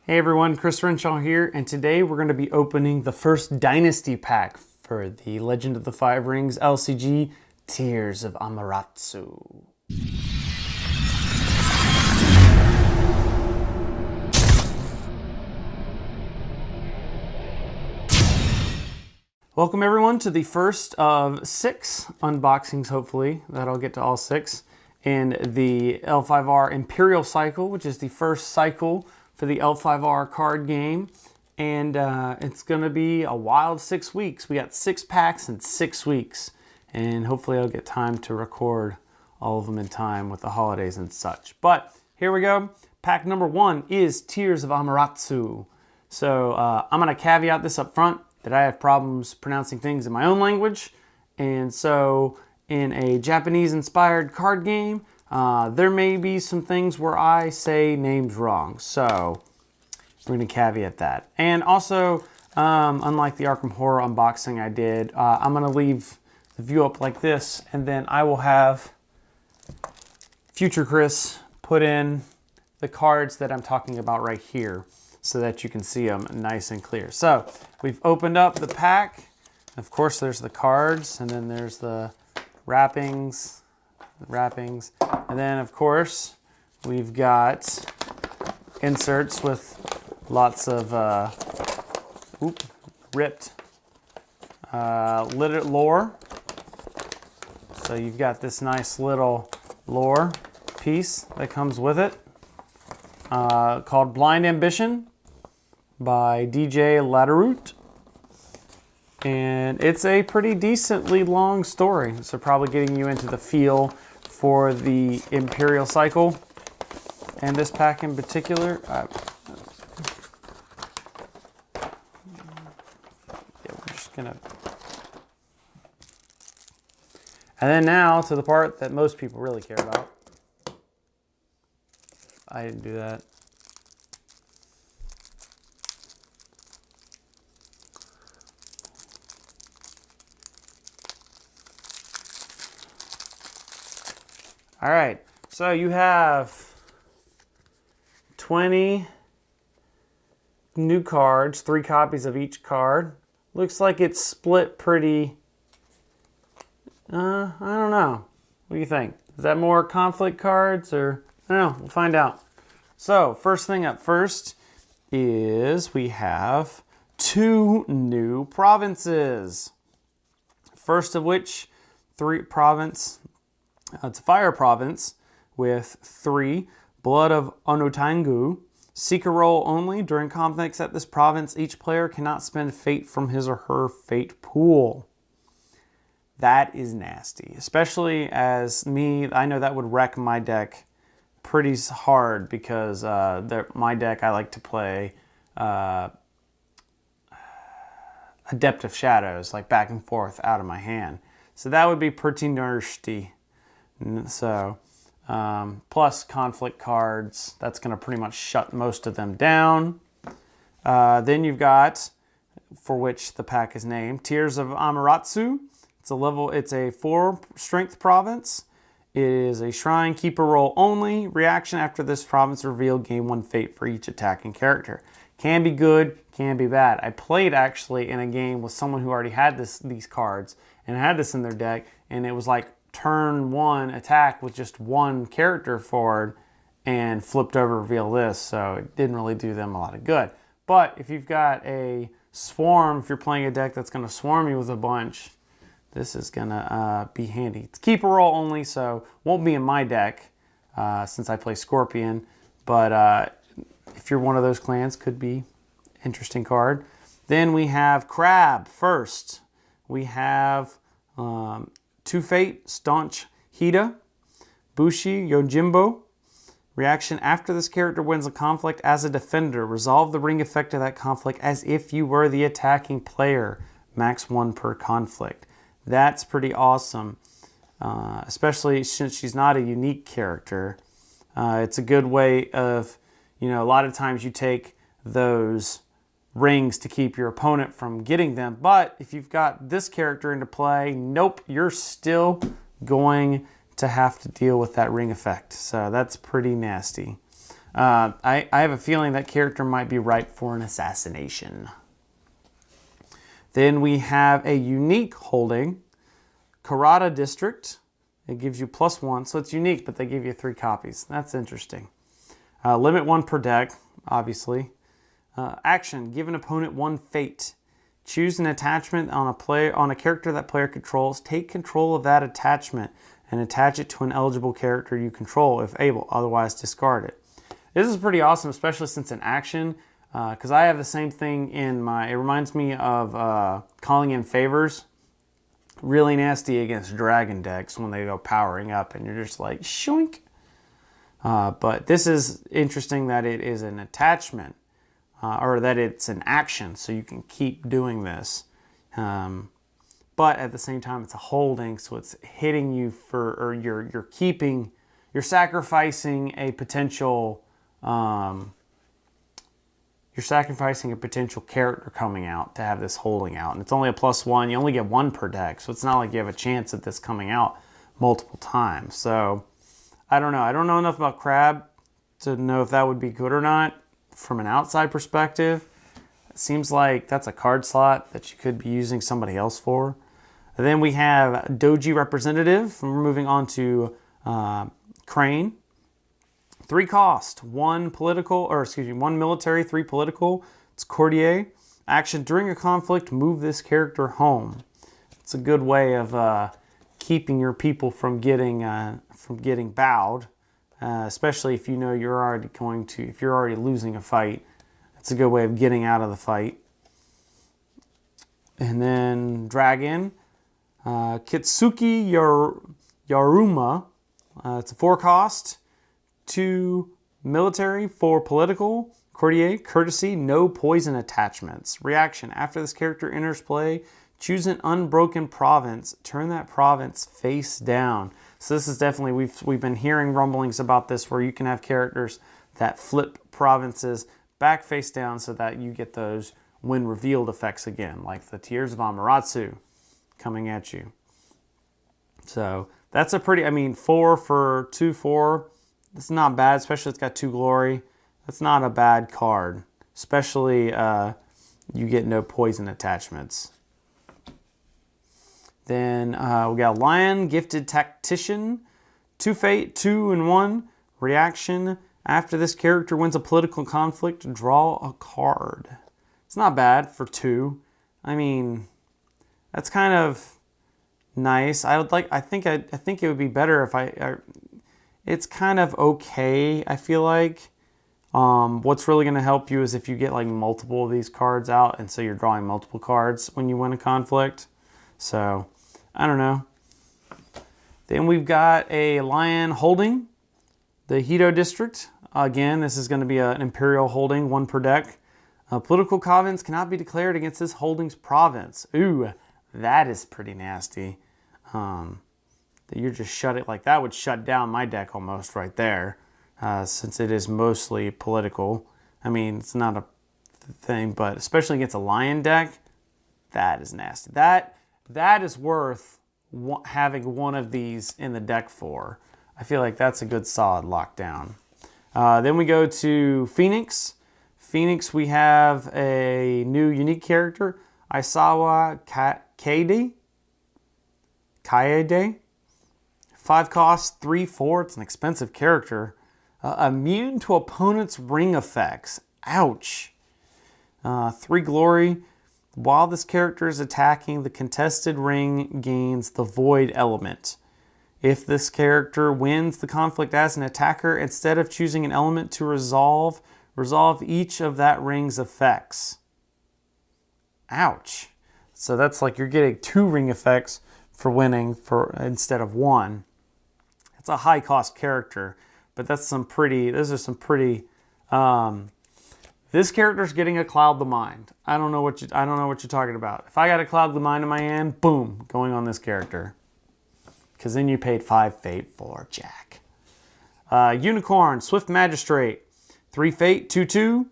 Hey everyone, Chris Renshaw here, and today we're going to be opening the first Dynasty Pack for the Legend of the Five Rings LCG Tears of Amaterasu. Welcome everyone to the first of 6 unboxings, hopefully, that I'll get to all 6, in the L5R Imperial Cycle, which is the first cycle for the L5R card game. And it's going to be a wild 6 weeks. We got 6 packs in 6 weeks. And hopefully I'll get time to record all of them in time with the holidays and such. But here we go. Pack number 1 is Tears of Amaterasu. So I'm going to caveat this up front that I have problems pronouncing things in my own language. And so in a Japanese-inspired card game, there may be some things where I say names wrong. So we're going to caveat that. And also, unlike the Arkham Horror unboxing I did, I'm going to leave the view up like this, and then I will have Future Chris put in the cards that I'm talking about right here so that you can see them nice and clear. So we've opened up the pack. Of course, there's the cards, and then there's the wrappings, and then of course we've got inserts with lots of ripped lore. So you've got this nice little lore piece that comes with it, called Blind Ambition by DJ Laderoute. And it's a pretty decently long story, so probably getting you into the feel for the Imperial Cycle and this pack in particular. Yeah, we're just gonna... And then now to the part that most people really care about. I didn't do that. All right, so you have 20 new cards, 3 copies of each card. Looks like it's split pretty, I don't know. What do you think? Is that more conflict cards or, I don't know, we'll find out. So first thing up first is we have 2 new provinces. First of which, it's a fire province with 3 Blood of Onotangu. Seeker roll only. During conflicts at this province, each player cannot spend fate from his or her fate pool. That is nasty. Especially as me, I know that would wreck my deck pretty hard because my deck, I like to play Adept of Shadows, like back and forth out of my hand. So that would be pretty nasty. So, plus conflict cards, that's going to pretty much shut most of them down. Then you've got, for which the pack is named, Tears of Amaterasu. It's a 4 strength province. It is a Shrine Keeper roll only. Reaction after this province revealed, gain 1 fate for each attacking character. Can be good, can be bad. I played actually in a game with someone who already had these cards and had this in their deck, and it was like turn 1 attack with just 1 character forward and flipped over reveal this, so it didn't really do them a lot of good. But if you've got a swarm, if you're playing a deck that's going to swarm you with a bunch, this is going to be handy. It's keeper roll only, so won't be in my deck since I play Scorpion, but if you're one of those clans, could be interesting card. Then we have Crab first. We have 2 Fate, Staunch Hida, Bushi Yojimbo. Reaction after this character wins a conflict as a defender. Resolve the ring effect of that conflict as if you were the attacking player. Max 1 per conflict. That's pretty awesome, especially since she's not a unique character. It's a good way of, a lot of times you take those rings to keep your opponent from getting them. But if you've got this character into play, nope, you're still going to have to deal with that ring effect. So that's pretty nasty. I have a feeling that character might be ripe for an assassination. Then we have a unique holding, Karada District. It gives you +1, so it's unique, but they give you 3 copies. That's interesting. Limit 1 per deck, obviously. Action, give an opponent 1 fate. Choose an attachment on a character that player controls. Take control of that attachment and attach it to an eligible character you control if able. Otherwise, discard it. This is pretty awesome, especially since in action, because I have the same thing in my... It reminds me of calling in favors. Really nasty against dragon decks when they go powering up, and you're just like, shoink. But this is interesting that it is an attachment. Or that it's an action, so you can keep doing this. But at the same time, it's a holding, so it's hitting you for, or you're sacrificing a potential, character coming out to have this holding out. And it's only a +1, you only get 1 per deck, so it's not like you have a chance at this coming out multiple times. So, I don't know. I don't know enough about Crab to know if that would be good or not. From an outside perspective, it seems like that's a card slot that you could be using somebody else for. And then we have Doji Representative. We're moving on to Crane. 3 cost, 1 military, 3 political. It's Courtier. Action, during a conflict, move this character home. It's a good way of keeping your people from getting bowed. Especially if you know if you're already losing a fight. It's a good way of getting out of the fight. And then Dragon, Kitsuki Yaruma. It's a 4 cost, 2 military, 4 political. Courtier, courtesy, no poison attachments. Reaction, after this character enters play, choose an unbroken province. Turn that province face down. So this is definitely, we've been hearing rumblings about this where you can have characters that flip provinces back face down so that you get those when revealed effects again, like the Tears of Amaterasu coming at you. So that's a pretty, 4 for 2/4. It's not bad, especially it's got 2 glory. That's not a bad card, especially you get no poison attachments. Then we got Lion, Gifted Tactician, 2 fate, 2 and 1. Reaction, after this character wins a political conflict, draw a card. It's not bad for 2. That's kind of nice. I think it would be better if it's kind of okay, I feel like. What's really going to help you is if you get like multiple of these cards out, and so you're drawing multiple cards when you win a conflict. So, I don't know. Then we've got a Lion holding, the Hito District. Again, this is going to be an Imperial holding, 1 per deck. Political province cannot be declared against this holding's province. Ooh, that is pretty nasty. That you're just shutting, like that would shut down my deck almost right there, since it is mostly political. It's not a thing, but especially against a Lion deck, that is nasty. That is worth having one of these in the deck for. I feel like that's a good solid lockdown. Then we go to Phoenix. Phoenix, we have a new unique character, Isawa Kaede. 5 cost, 3/4. It's an expensive character. Immune to opponent's ring effects. Ouch. 3 glory. While this character is attacking, the contested ring gains the void element. If this character wins the conflict as an attacker, instead of choosing an element to resolve each of that ring's effects. Ouch. So that's like you're getting 2 ring effects for winning instead of 1. It's a high cost character, but those are some pretty this character's getting a Cloud the Mind. I don't know what you're talking about. If I got a Cloud the Mind in my hand, boom, going on this character. Because then you paid 5 fate for Jack. Unicorn, Swift Magistrate, 3 fate, 2/2.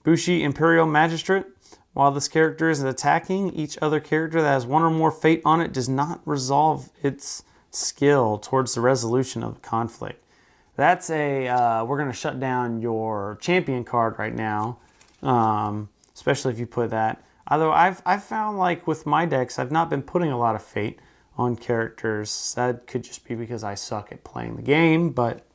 Bushi Imperial Magistrate. While this character is attacking, each other character that has 1 or more fate on it does not resolve its skill towards the resolution of the conflict. That's a, we're going to shut down your champion card right now, especially if you put that. Although I've found, like, with my decks, I've not been putting a lot of fate on characters. That could just be because I suck at playing the game, but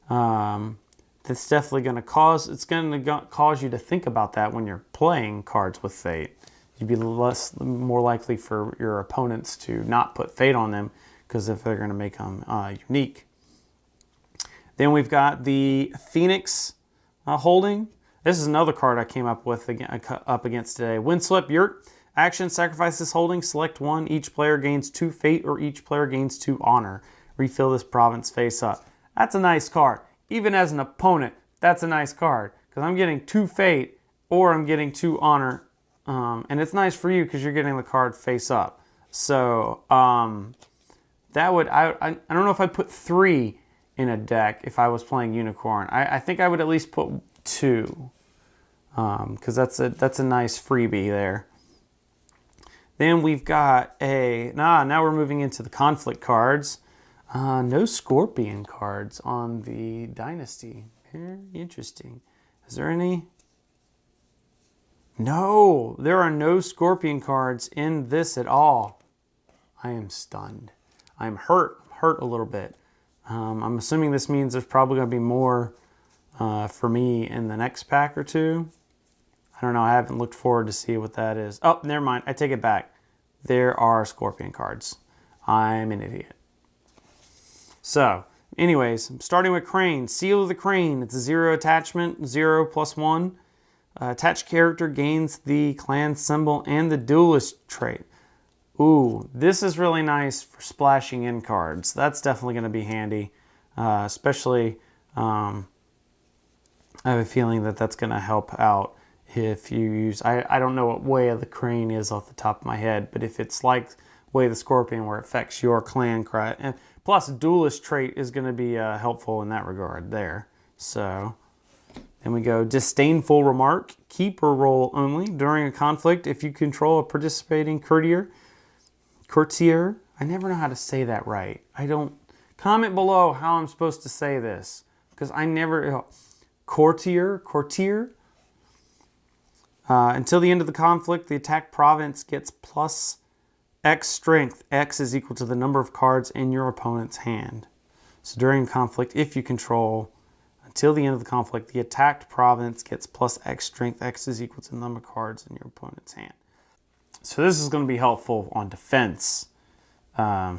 that's definitely going to cause you to think about that when you're playing cards with fate. You'd be more likely for your opponents to not put fate on them, because if they're going to make them unique. Then we've got the Phoenix holding. This is another card I came up against today. Windslip Yurt. Action, sacrifice this holding. Select one. Each player gains 2 fate, or each player gains 2 honor. Refill this province face up. That's a nice card. Even as an opponent, that's a nice card, because I'm getting 2 fate or I'm getting 2 honor. And it's nice for you because you're getting the card face up. So that would, I don't know if I'd put 3 in a deck if I was playing Unicorn. I think I would at least put 2, because that's a nice freebie there. Then we've got now we're moving into the conflict cards. No Scorpion cards on the Dynasty. Very interesting. Is there any? No, there are no Scorpion cards in this at all. I am stunned. I'm hurt a little bit. I'm assuming this means there's probably going to be more for me in the next pack or two. I don't know. I haven't looked forward to see what that is. Oh, never mind. I take it back. There are Scorpion cards. I'm an idiot. So, anyways, starting with Crane. Seal of the Crane. It's a 0 attachment, 0 + 1. Attached character gains the clan symbol and the duelist trait. Ooh, this is really nice for splashing in cards. That's definitely going to be handy, especially I have a feeling that that's going to help out if you use, I don't know what Way of the Crane is off the top of my head, but if it's like Way of the Scorpion where it affects your clan card, and plus duelist trait is going to be helpful in that regard there. So then we go Disdainful Remark. Keeper roll only. During a conflict, if you control a participating courtier, I never know how to say that right. Comment below how I'm supposed to say this, because I never, courtier. Until the end of the conflict, the attack province gets plus X strength. X is equal to the number of cards in your opponent's hand. So during conflict, if you control, until the end of the conflict, the attacked province gets plus X strength. X is equal to the number of cards in your opponent's hand. So this is going to be helpful on defense, where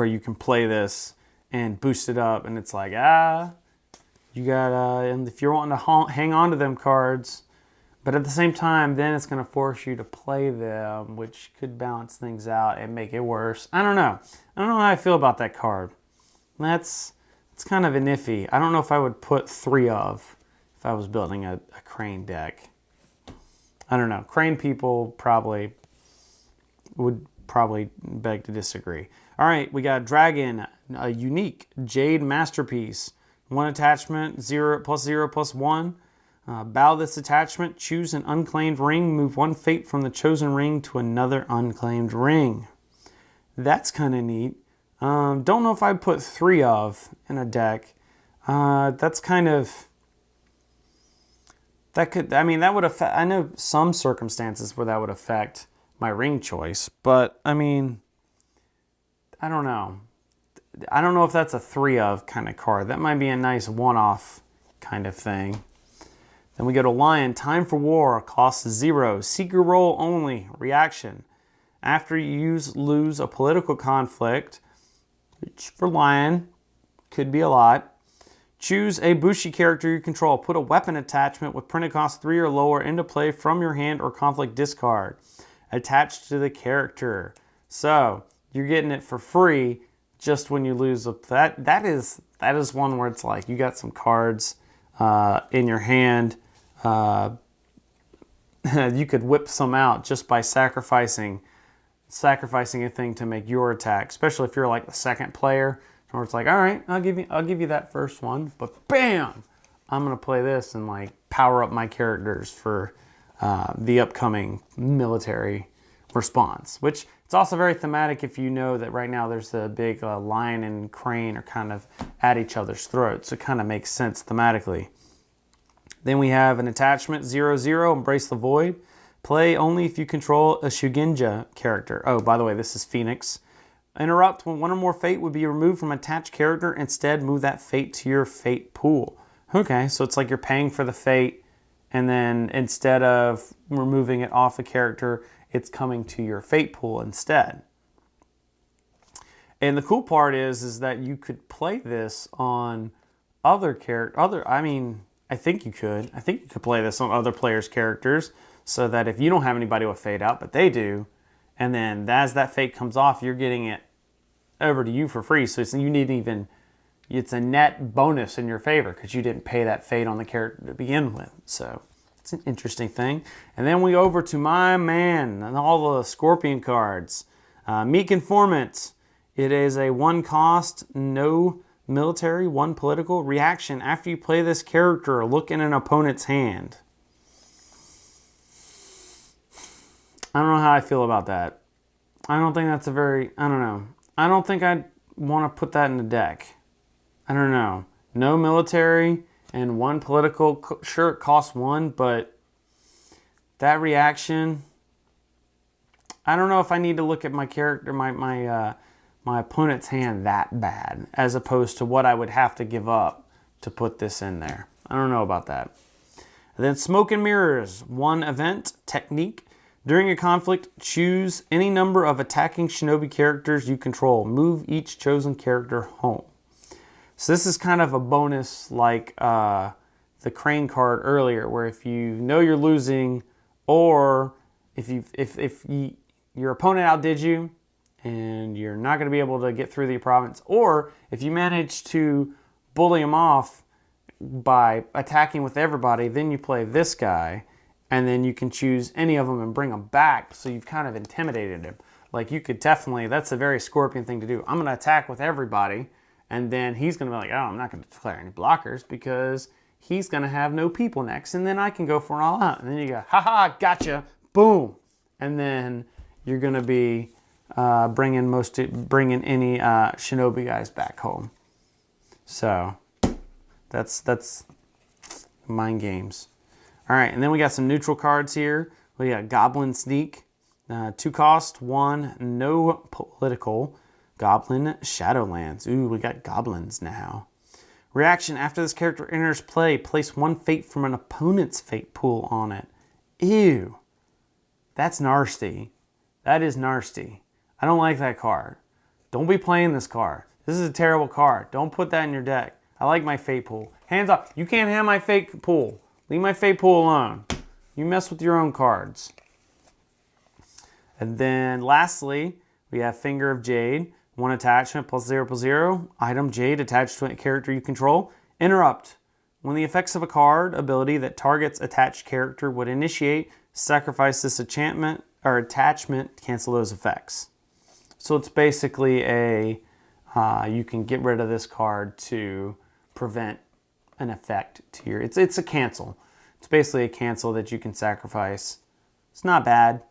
you can play this and boost it up, and it's like, you got, and if you're wanting to hang on to them cards, but at the same time, then it's going to force you to play them, which could balance things out and make it worse. I don't know. I don't know how I feel about that card. It's kind of an iffy. I don't know if I would put 3 of if I was building a Crane deck. I don't know. Crane people would probably beg to disagree. All right, we got Dragon, a unique Jade Masterpiece. 1 attachment, 0 + 1. Bow this attachment, choose an unclaimed ring, move 1 fate from the chosen ring to another unclaimed ring. That's kind of neat. Don't know if I'd put 3 of in a deck. That's kind of... that would affect... I know some circumstances where that would affect my ring choice, but, I mean, I don't know. I don't know if that's a 3 of kind of card. That might be a nice one-off kind of thing. Then we go to Lion. Time for War. Cost 0. Seeker roll only. Reaction. After you lose a political conflict, which for Lion could be a lot, choose a Bushi character you control. Put a weapon attachment with printed cost 3 or lower into play from your hand or conflict discard attached to the character. So you're getting it for free just when you lose that is one where it's like you got some cards in your hand. You could whip some out just by sacrificing a thing to make your attack, especially if you're like the second player, where it's like, all right, I'll give you that first one, but bam, I'm gonna play this and like power up my characters for the upcoming military response, which it's also very thematic if you know that right now there's a big lion and crane are kind of at each other's throats. So it kind of makes sense thematically. Then we have an attachment 0/0, Embrace the Void. Play only if you control a Shugenja character. Oh, by the way, this is Phoenix. Interrupt when one or more fate would be removed from an attached character. Instead, move that fate to your fate pool. Okay, so it's like you're paying for the fate, and then instead of removing it off the character, it's coming to your fate pool instead. And the cool part is that you could play this on other characters. I think you could. I think you could play this on other players' characters, so that if you don't have anybody with fate out, but they do, and then as that fate comes off, you're getting it over to you for free. So it's a net bonus in your favor because you didn't pay that fate on the character to begin with. So it's an interesting thing. And then we over to my man and all the Scorpion cards. Meek Informant. It is a 1 cost, no military, 1 political reaction. After you play this character, look in an opponent's hand. I don't know how I feel about that. I don't think that's I don't know. I don't think I'd want to put that in the deck. I don't know. No military and 1 political. Sure, it costs 1, but that reaction, I don't know if I need to look at my character, my opponent's hand that bad, as opposed to what I would have to give up to put this in there. I don't know about that. And then Smoke and Mirrors, 1 event, technique. During a conflict, choose any number of attacking shinobi characters you control. Move each chosen character home. So this is kind of a bonus like the crane card earlier, where if you know you're losing, or if your opponent outdid you and you're not going to be able to get through the province, or if you manage to bully him off by attacking with everybody, then you play this guy, and then you can choose any of them and bring them back, so you've kind of intimidated him. Like you could definitely, that's a very Scorpion thing to do. I'm going to attack with everybody, and then he's going to be like, oh, I'm not going to declare any blockers because he's going to have no people next, and then I can go for an all out. And then you go, haha, gotcha, boom. And then you're going to be bringing any shinobi guys back home. So that's mind games. All right, and then we got some neutral cards here. We got Goblin Sneak, 2 cost, 1, no political. Goblin Shadowlands. Ooh, we got goblins now. Reaction, after this character enters play, place 1 fate from an opponent's fate pool on it. Ew. That's nasty. That is nasty. I don't like that card. Don't be playing this card. This is a terrible card. Don't put that in your deck. I like my fate pool. Hands off. You can't have my fate pool. Leave my fate pool alone. You mess with your own cards. And then lastly, we have Finger of Jade. 1 attachment plus 0/0. Item Jade attached to a character you control. Interrupt. When the effects of a card ability that targets attached character would initiate, sacrifice this enchantment or attachment, cancel those effects. So it's basically you can get rid of this card to prevent an effect to your, it's a cancel. It's basically a cancel that you can sacrifice. It's not bad.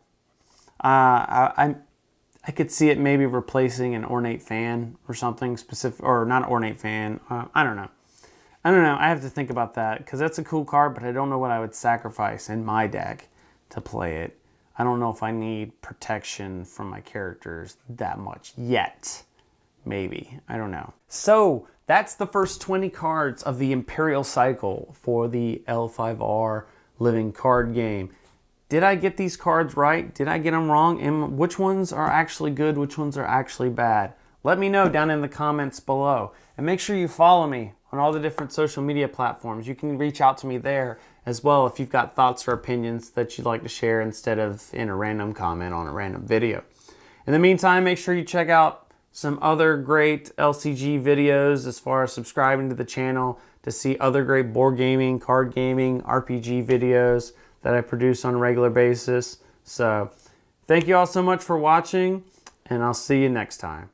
I could see it maybe replacing an Ornate Fan or something specific, or not an Ornate Fan. I don't know. I have to think about that because that's a cool card, but I don't know what I would sacrifice in my deck to play it. I don't know if I need protection from my characters that much yet. Maybe. I don't know. So that's the first 20 cards of the Imperial Cycle for the L5R Living Card Game. Did I get these cards right? Did I get them wrong? And which ones are actually good? Which ones are actually bad? Let me know down in the comments below. And make sure you follow me on all the different social media platforms. You can reach out to me there as well if you've got thoughts or opinions that you'd like to share instead of in a random comment on a random video. In the meantime, make sure you check out some other great LCG videos as far as subscribing to the channel to see other great board gaming, card gaming, RPG videos that I produce on a regular basis. So thank you all so much for watching, and I'll see you next time.